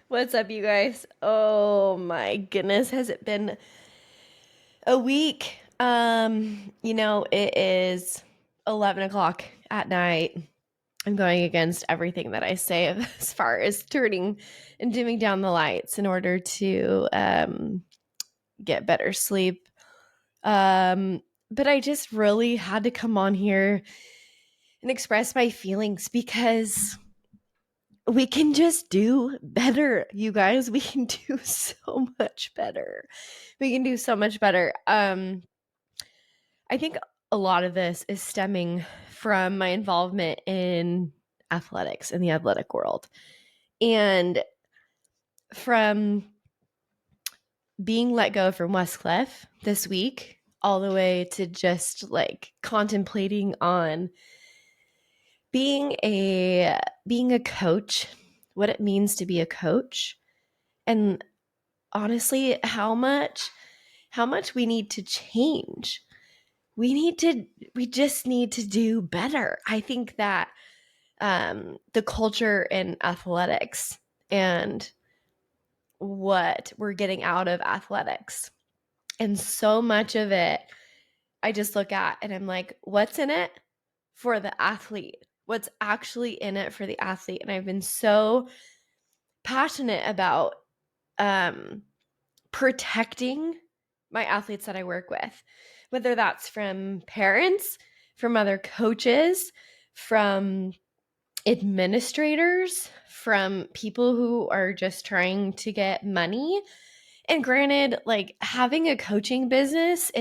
What's up, you guys? Oh my goodness, has it been a week? It is 11 o'clock at night. I'm going against everything that I say as far as turning and dimming down the lights in order to get better sleep. But I just really had to come on here and express my feelings because we can just do better, you guys. We can do so much better. We can do so much better. I think a lot of this is stemming from my involvement in athletics in the athletic world and from being let go from Westcliff this week all the way to just like contemplating on being a coach, what it means to be a coach, and honestly how much we need to change. We just need to do better. I think that the culture in athletics and what we're getting out of athletics, and so much of it I just look at and I'm like, what's in it for the athlete? What's actually in it for the athlete? And I've been so passionate about um protecting my athletes that I work with, whether that's from parents, from other coaches, from administrators, from people who are just trying to get money. And granted, like having a coaching business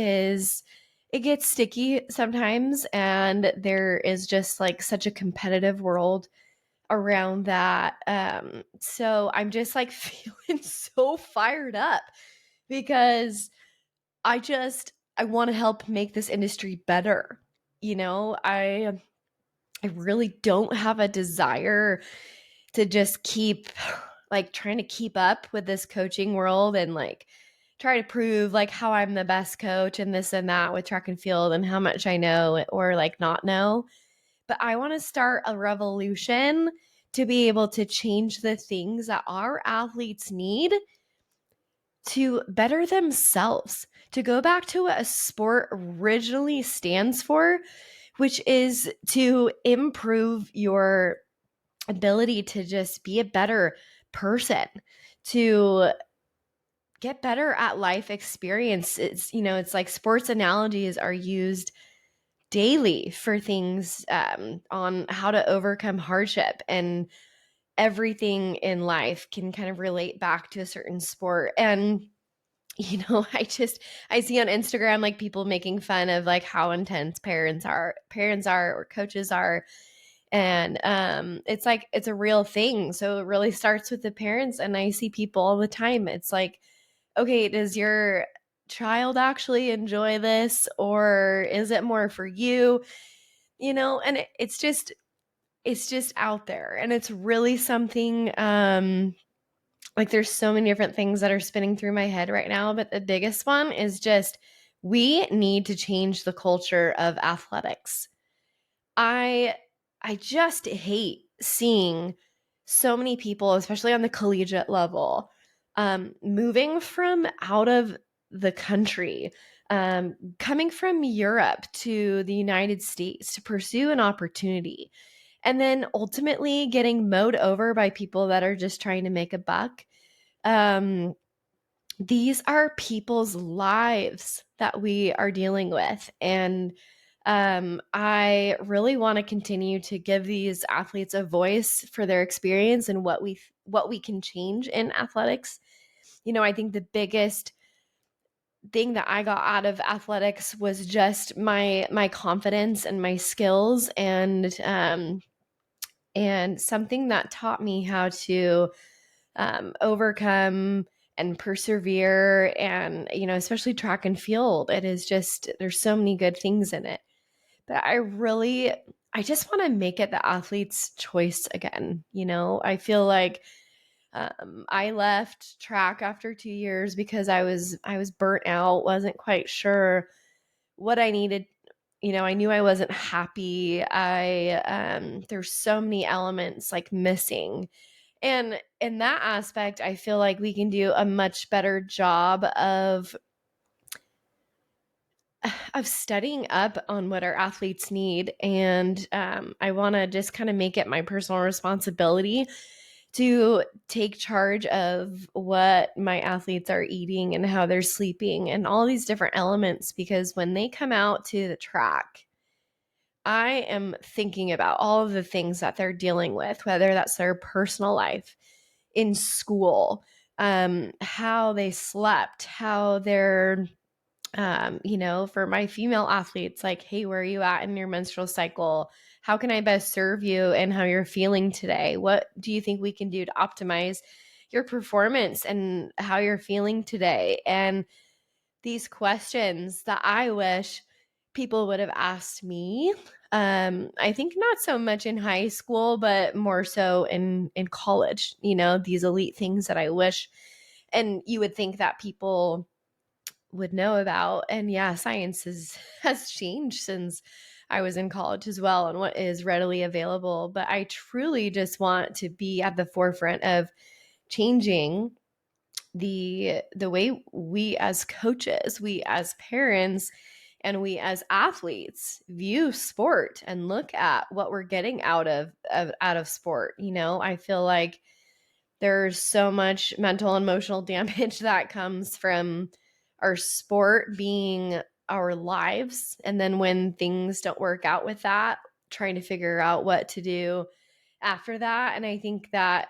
it gets sticky sometimes, and there is just like such a competitive world around that. So I'm just like feeling so fired up because I want to help make this industry better. I really don't have a desire to just keep like trying to keep up with this coaching world and like try to prove like how I'm the best coach and this and that with track and field and how much I know or like not know. But I want to start a revolution to be able to change the things that our athletes need to better themselves, to go back to what a sport originally stands for, which is to improve your ability to just be a better person, to get better at life experience. It's like sports analogies are used daily for things on how to overcome hardship, and everything in life can kind of relate back to a certain sport. And I see on Instagram like people making fun of like how intense parents are or coaches are. And it's like it's a real thing. So it really starts with the parents. And I see people all the time. It's like, okay, does your child actually enjoy this, or is it more for you? And it's just out there, and it's really something. Like there's so many different things that are spinning through my head right now, but the biggest one is just we need to change the culture of athletics. I I just hate seeing so many people, especially on the collegiate level, moving from out of the country, coming from Europe to the United States to pursue an opportunity, and then ultimately getting mowed over by people that are just trying to make a buck. Um, these are people's lives that we are dealing with. And I really want to continue to give these athletes a voice for their experience and what we can change in athletics. I think the biggest thing that I got out of athletics was just my confidence and my skills, and something that taught me how to overcome and persevere. And especially track and field, it is just there's so many good things in it. But I just want to make it the athlete's choice again. I feel like I left track after 2 years because I was burnt out, wasn't quite sure what I needed. I knew I wasn't happy. I There's so many elements like missing, And in that aspect, I feel like we can do a much better job of studying up on what our athletes need. And I want to just kind of make it my personal responsibility to take charge of what my athletes are eating and how they're sleeping and all these different elements, because when they come out to the track, I am thinking about all of the things that they're dealing with, whether that's their personal life, in school, how they slept, how they're for my female athletes, like, hey, where are you at in your menstrual cycle? How can I best serve you and how you're feeling today? What do you think we can do to optimize your performance and how you're feeling today? And these questions that I wish people would have asked me. I think not so much in high school, but more so in college, these elite things that I wish and you would think that people would know about. And yeah, science has changed since I was in college as well and what is readily available. But I truly just want to be at the forefront of changing the way we as coaches, we as parents, and we as athletes view sport and look at what we're getting out of sport. I feel like there's so much mental and emotional damage that comes from our sport being our lives. And then when things don't work out with that, trying to figure out what to do after that. And I think that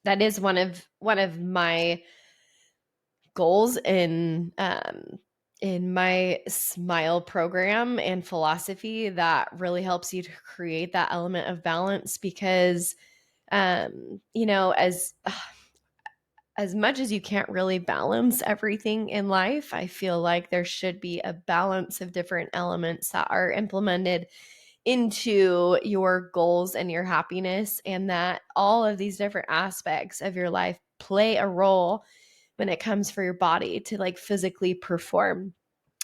that is one of my goals in my Smile program and philosophy, that really helps you to create that element of balance. Because as much as you can't really balance everything in life, I feel like there should be a balance of different elements that are implemented into your goals and your happiness, and that all of these different aspects of your life play a role when it comes for your body to like physically perform.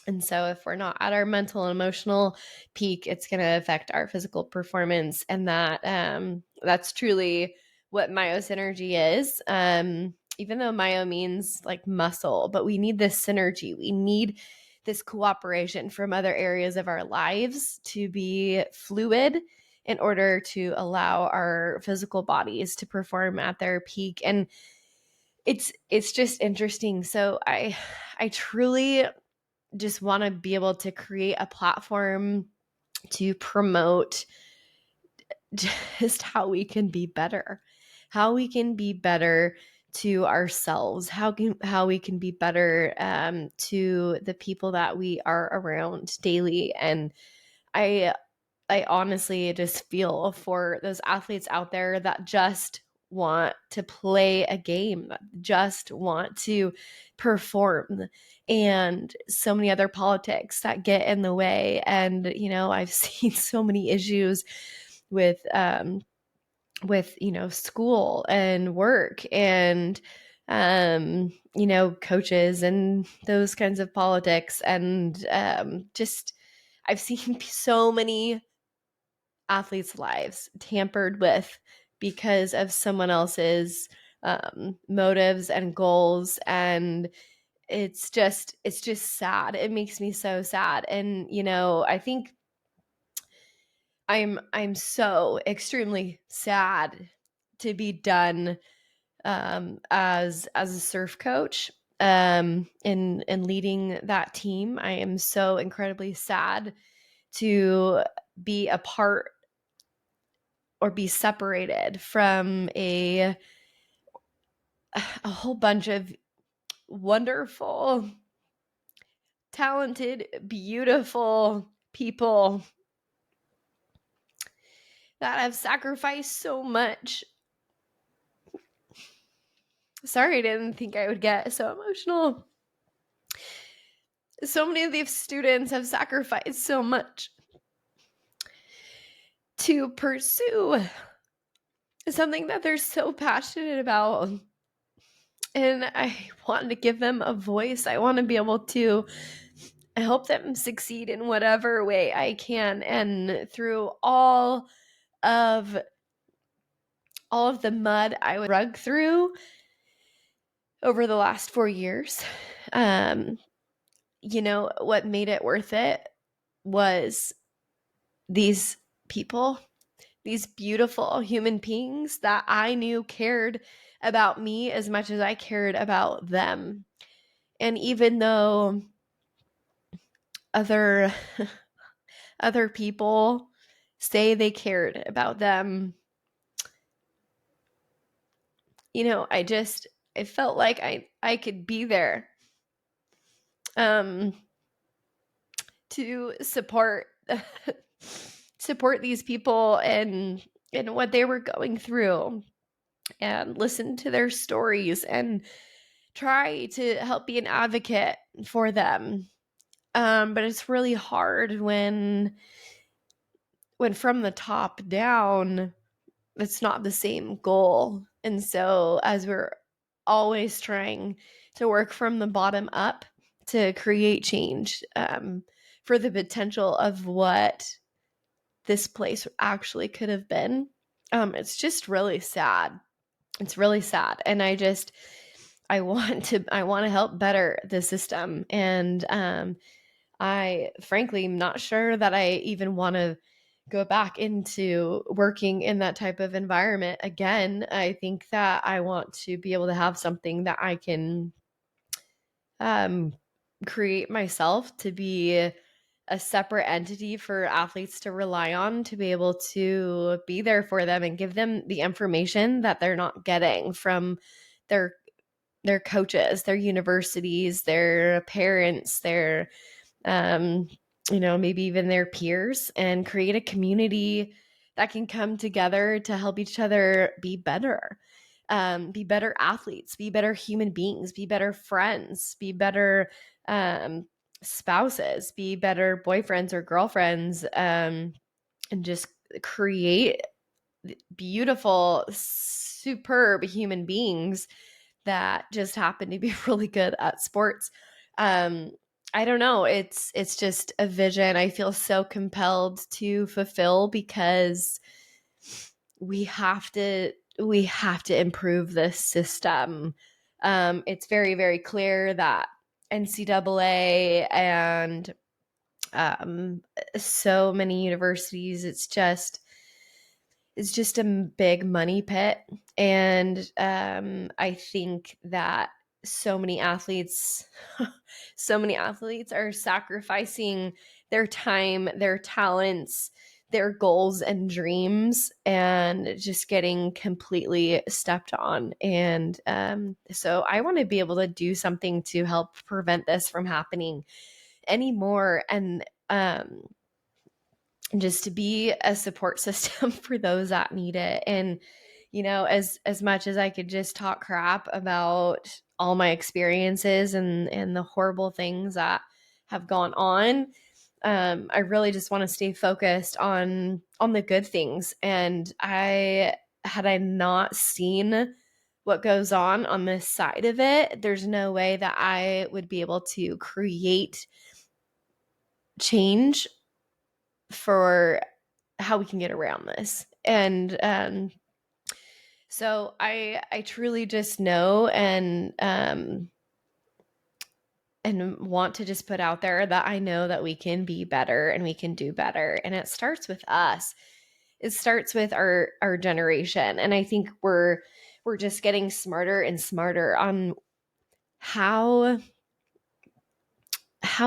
And so if we're not at our mental and emotional peak, it's going to affect our physical performance. And that's truly what myosynergy is. Even though myo means like muscle, but we need this synergy. We need this cooperation from other areas of our lives to be fluid in order to allow our physical bodies to perform at their peak. And it's just interesting. So I truly just want to be able to create a platform to promote just how we can be better, to ourselves, how we can be better to the people that we are around daily. And I I honestly just feel for those athletes out there that just want to play a game, that just want to perform, and so many other politics that get in the way. And, I've seen so many issues with, school and work and, coaches and those kinds of politics. And just, I've seen so many athletes' lives tampered with because of someone else's motives and goals. And it's just sad. It makes me so sad. And I think I'm so extremely sad to be done as a surf coach in leading that team. I am so incredibly sad to be a part or be separated from a whole bunch of wonderful, talented, beautiful people that have sacrificed so much. Sorry, I didn't think I would get so emotional. So many of these students have sacrificed so much to pursue something that they're so passionate about. And I want to give them a voice. I want to be able to help them succeed in whatever way I can. And through all of all of the mud I would rug through over the last 4 years. Um, what made it worth it was these people, these beautiful human beings that I knew cared about me as much as I cared about them. And even though other other people say they cared about them, I felt like I could be there um to support these people and what they were going through, and listen to their stories and try to help be an advocate for them. But it's really hard when from the top down, it's not the same goal. And so as we're always trying to work from the bottom up to create change, for the potential of what this place actually could have been, it's just really sad. It's really sad. And I want to help better the system. And I frankly am not sure that I even want to go back into working in that type of environment again. I think that I want to be able to have something that I can um, create myself to be a separate entity for athletes to rely on, to be able to be there for them and give them the information that they're not getting from their their coaches, their universities, their parents, their um, maybe even their peers, and create a community that can come together to help each other be better athletes, be better human beings, be better friends, be better um, spouses, be better boyfriends or girlfriends, and just create beautiful, superb human beings that just happen to be really good at sports. Um, I don't know. It's just a vision I feel so compelled to fulfill, because we have to improve this system. It's very, very clear that NCAA and um, so many universities, it's just a big money pit. And I think that so many athletes so many athletes are sacrificing their time, their talents, their goals and dreams, and just getting completely stepped on. And so I want to be able to do something to help prevent this from happening anymore. And just to be a support system for those that need it. And as much as I could just talk crap about all my experiences and the horrible things that have gone on, I really just want to stay focused on the good things. And had I not seen what goes on this side of it, there's no way that I would be able to create change for how we can get around this. And so I truly just know and want to just put out there that I know that we can be better and we can do better. And it starts with us. It starts with our generation. And I think we're just getting smarter and smarter on how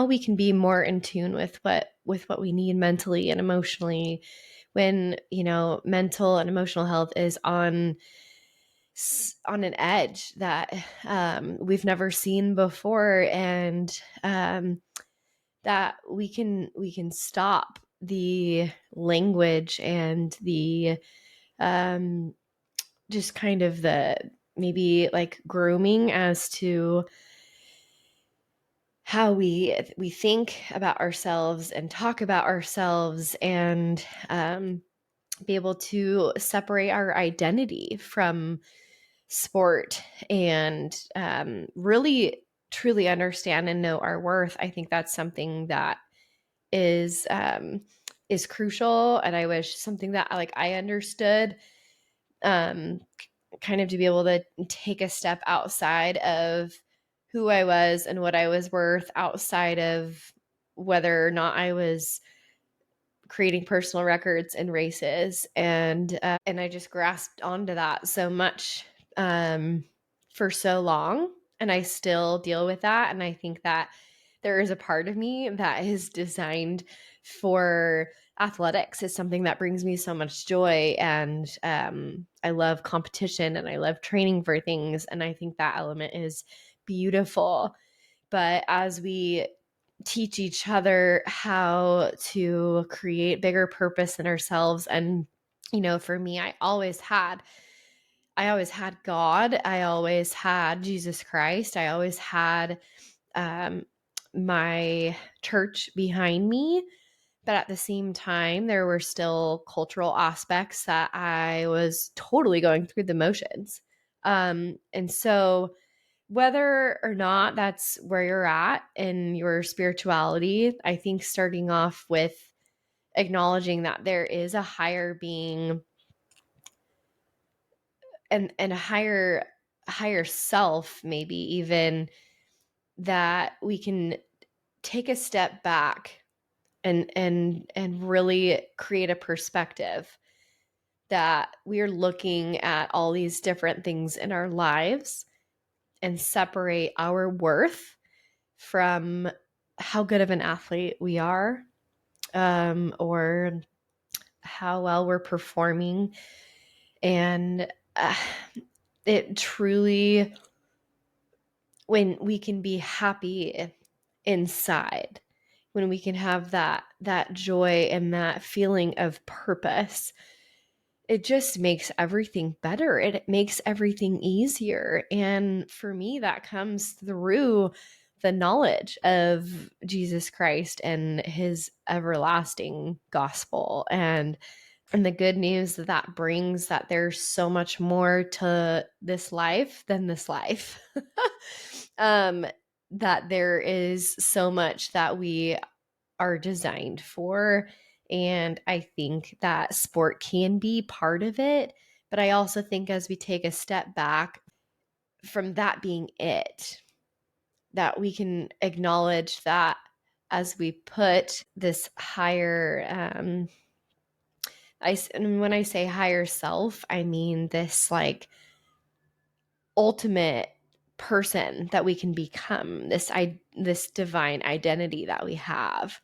we can be more in tune with what we need mentally and emotionally, when mental and emotional health is on an edge that we've never seen before. And that we can stop the language and the just kind of the maybe like grooming as to how we think about ourselves and talk about ourselves, and be able to separate our identity from sport, and really truly understand and know our worth. I think that's something that is crucial, and I wish something that I understood kind of to be able to take a step outside of who I was and what I was worth, outside of whether or not I was creating personal records in races. And I just grasped onto that so much for so long. And I still deal with that. And I think that there is a part of me that is designed for athletics. It's something that brings me so much joy. And I love competition and I love training for things. And I think that element is beautiful. But as we teach each other how to create bigger purpose in ourselves, and for me, I always had God. I always had Jesus Christ. I always had um, my church behind me. But at the same time, there were still cultural aspects that I was totally going through the motions. And so, whether or not that's where you're at in your spirituality, I think starting off with acknowledging that there is a higher being and a higher self, maybe even, that we can take a step back and really create a perspective that we are looking at all these different things in our lives and separate our worth from how good of an athlete we are, or how well we're performing. And it truly, when we can be happy inside, when we can have that joy and that feeling of purpose, it just makes everything better. It makes everything easier. And for me, that comes through the knowledge of Jesus Christ and his everlasting gospel, and the good news that that brings, that there's so much more to this life than this life. um, that there is so much that we are designed for. And I think that sport can be part of it. But I also think as we take a step back from that being it, that we can acknowledge that as we put this higher, and when I say higher self, I mean this like ultimate person that we can become, this divine identity that we have.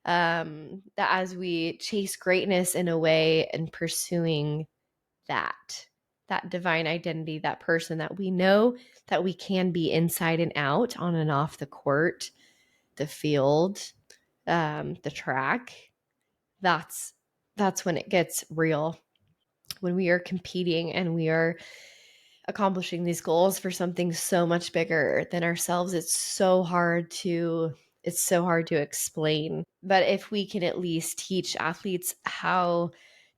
That as we chase greatness in a way and pursuing that divine identity, that person that we know that we can be inside and out, on and off the court, the field, the track, that's when it gets real. When we are competing and we are accomplishing these goals for something so much bigger than ourselves, it's so hard to explain. But if we can at least teach athletes how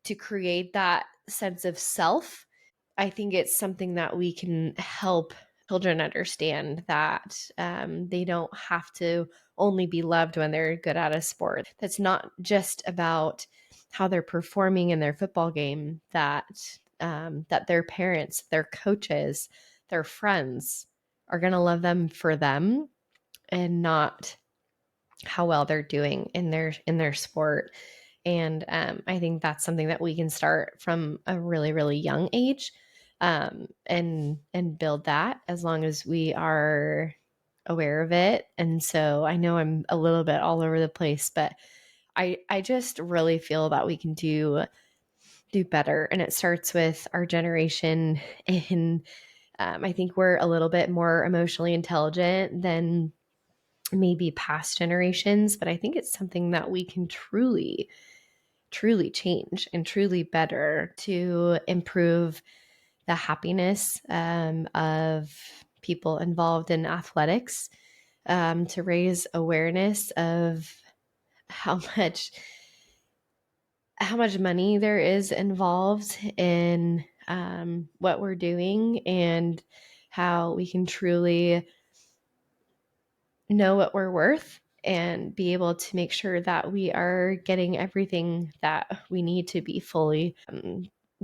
to create that sense of self, I think it's something that we can help children understand, that they don't have to only be loved when they're good at a sport. That's not just about how they're performing in their football game, that their parents, their coaches, their friends are going to love them for them, and not how well they're doing in their sport. And I think that's something that we can start from a really, really young age, and build that, as long as we are aware of it. And so I know I'm a little bit all over the place, but I just really feel that we can do better, and it starts with our generation. And I think we're a little bit more emotionally intelligent than maybe past generations, but I think it's something that we can truly change and truly better to improve the happiness of people involved in athletics, to raise awareness of how much money there is involved in what we're doing, and how we can truly know what we're worth and be able to make sure that we are getting everything that we need to be fully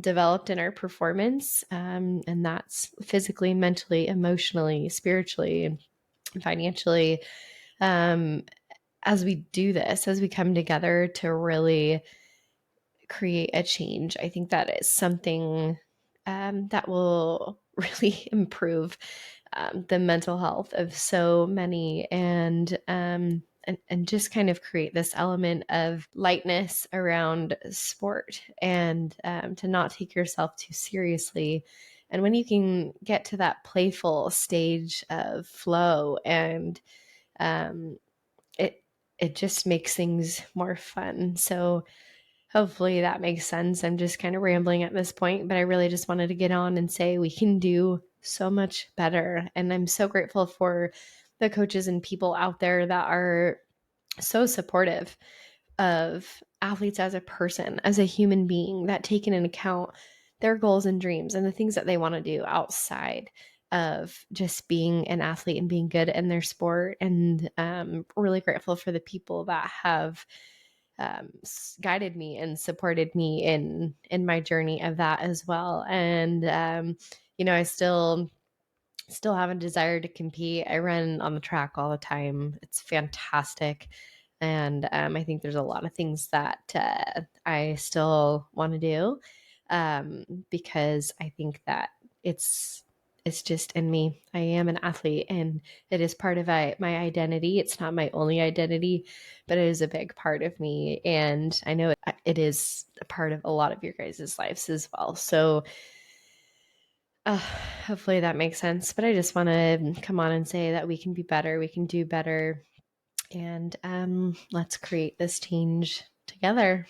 developed in our performance, and that's physically, mentally, emotionally, spiritually, and financially. Um, as we do this, as we come together to really create a change, I think that is something that will really improve the mental health of so many, and just kind of create this element of lightness around sport, and to not take yourself too seriously. And when you can get to that playful stage of flow, and um, it it just makes things more fun. So hopefully that makes sense. I'm just kind of rambling at this point, but I really just wanted to get on and say we can do so much better. And I'm so grateful for the coaches and people out there that are so supportive of athletes as a person, as a human being, that take into account their goals and dreams and the things that they want to do outside of just being an athlete and being good in their sport. And really grateful for the people that have guided me and supported me in my journey of that as well. And I still have a desire to compete. I run on the track all the time. It's fantastic. And I think there's a lot of things that I still want to do, because I think that it's it's just in me. I am an athlete, and it is part of my identity. It's not my only identity, but it is a big part of me. And I know it is a part of a lot of your guys' lives as well. So hopefully that makes sense. But I just want to come on and say that we can be better, we can do better, and let's create this change together.